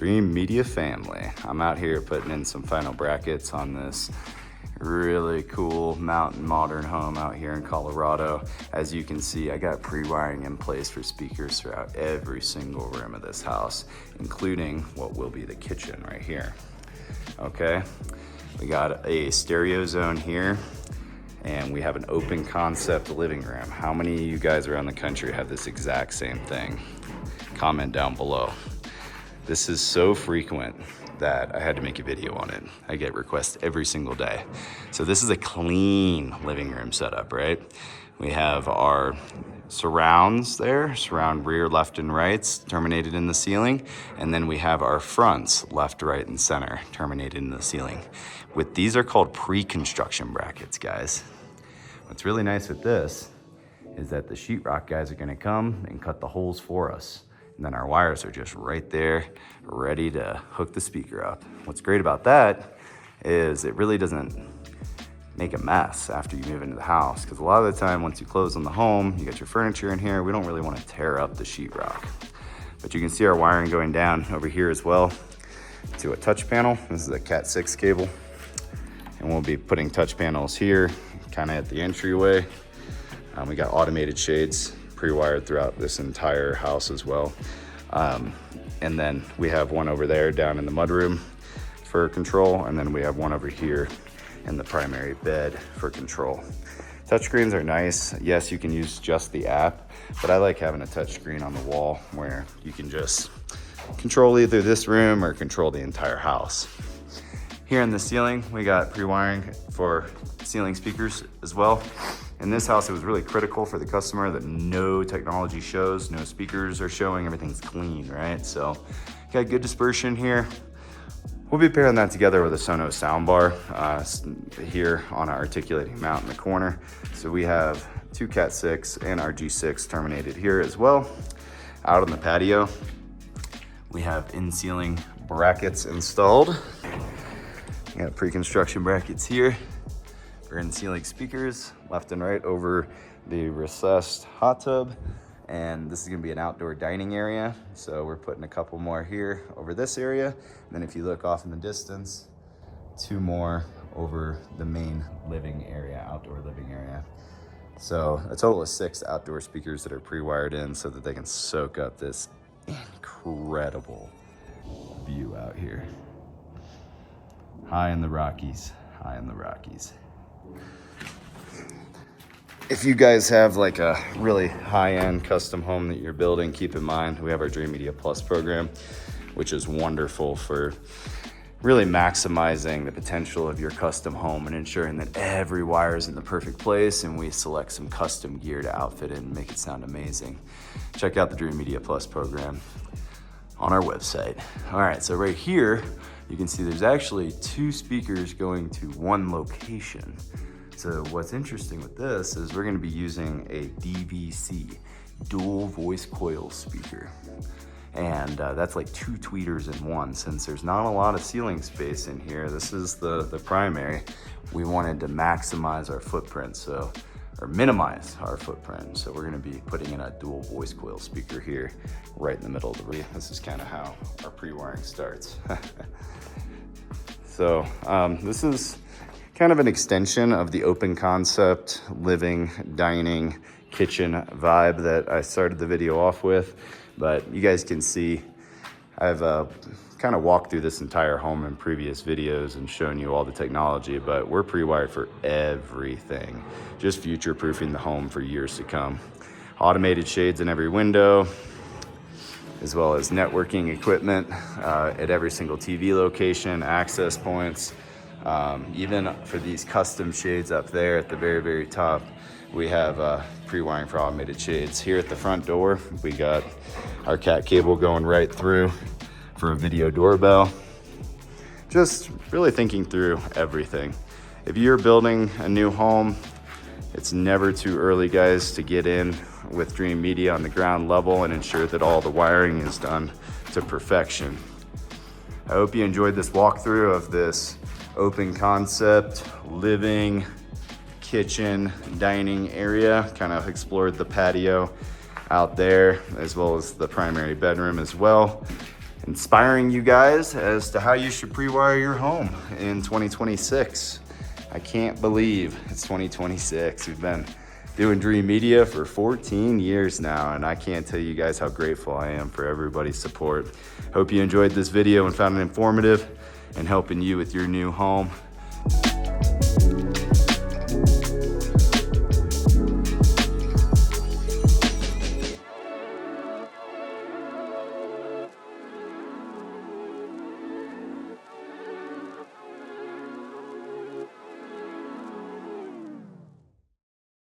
Dreamedia family. I'm out here putting in some final brackets on this really cool mountain modern home out here in Colorado. As you can see, I got pre-wiring in place for speakers throughout every single room of this house, including what will be the kitchen right here. Okay, we got a stereo zone here, and we have an open concept living room. How many of you guys around the country have this exact same thing? Comment down below. This is so frequent that I had to make a video on it. I get requests every single day. So this is a clean living room setup, right? We have our surrounds there, surround rear, left, and rights terminated in the ceiling. And then we have our fronts, left, right, and center terminated in the ceiling. These are called pre-construction brackets, guys. What's really nice with this is that the sheetrock guys are gonna come and cut the holes for us. And then our wires are just right there, ready to hook the speaker up. What's great about that is it really doesn't make a mess after you move into the house, because a lot of the time once you close on the home, you got your furniture in here, we don't really want to tear up the sheetrock. But you can see our wiring going down over here as well to a touch panel. This is a Cat 6 cable. And we'll be putting touch panels here, kind of at the entryway. We got automated shades pre-wired throughout this entire house as well. And then we have one over there down in the mudroom for control. And then we have one over here in the primary bed for control. Touchscreens are nice. Yes, you can use just the app, but I like having a touchscreen on the wall where you can just control either this room or control the entire house. Here in the ceiling, we got pre-wiring for ceiling speakers as well. In this house, it was really critical for the customer that no technology shows, no speakers are showing, everything's clean, right? So got good dispersion here. We'll be pairing that together with a Sonos soundbar here on our articulating mount in the corner. So we have two Cat 6 and our G6 terminated here as well. Out on the patio, we have in-ceiling brackets installed. We got pre-construction brackets here for in-ceiling speakers, left and right over the recessed hot tub. And this is gonna be an outdoor dining area. So we're putting a couple more here over this area. And then if you look off in the distance, two more over the main living area, outdoor living area. So a total of 6 outdoor speakers that are pre-wired in so that they can soak up this incredible view out here. High in the Rockies, high in the Rockies. If you guys have like a really high-end custom home that you're building, keep in mind we have our Dreamedia Plus program, which is wonderful for really maximizing the potential of your custom home and ensuring that every wire is in the perfect place, and we select some custom gear to outfit it and make it sound amazing. Check out the Dreamedia Plus program on our website. All right, so right here, you can see there's actually 2 speakers going to 1 location. So what's interesting with this is we're gonna be using a DVC, dual voice coil speaker. And that's like 2 tweeters in one. Since there's not a lot of ceiling space in here, this is the primary. We wanted to maximize our footprint, or minimize our footprint. So we're gonna be putting in a dual voice coil speaker here, right in the middle of the room. This is kind of how our pre-wiring starts. So this is kind of an extension of the open concept living, dining, kitchen vibe that I started the video off with. But you guys can see I've kind of walked through this entire home in previous videos and shown you all the technology, but we're pre-wired for everything, just future-proofing the home for years to come. Automated shades in every window, as well as networking equipment at every single TV location, access points. Even for these custom shades up there at the very, very top, we have pre-wiring for automated shades. Here at the front door, we got our Cat cable going right through for a video doorbell. Just really thinking through everything. If you're building a new home, it's never too early, guys, to get in with Dreamedia on the ground level and ensure that all the wiring is done to perfection. I hope you enjoyed this walkthrough of this open concept living, kitchen, dining area. Kind of explored the patio out there as well as the primary bedroom as well. inspiring you guys as to how you should pre-wire your home in 2026. I can't believe it's 2026. We've been doing Dreamedia for 14 years now, and I can't tell you guys how grateful I am for everybody's support. Hope you enjoyed this video and found it informative and helping you with your new home.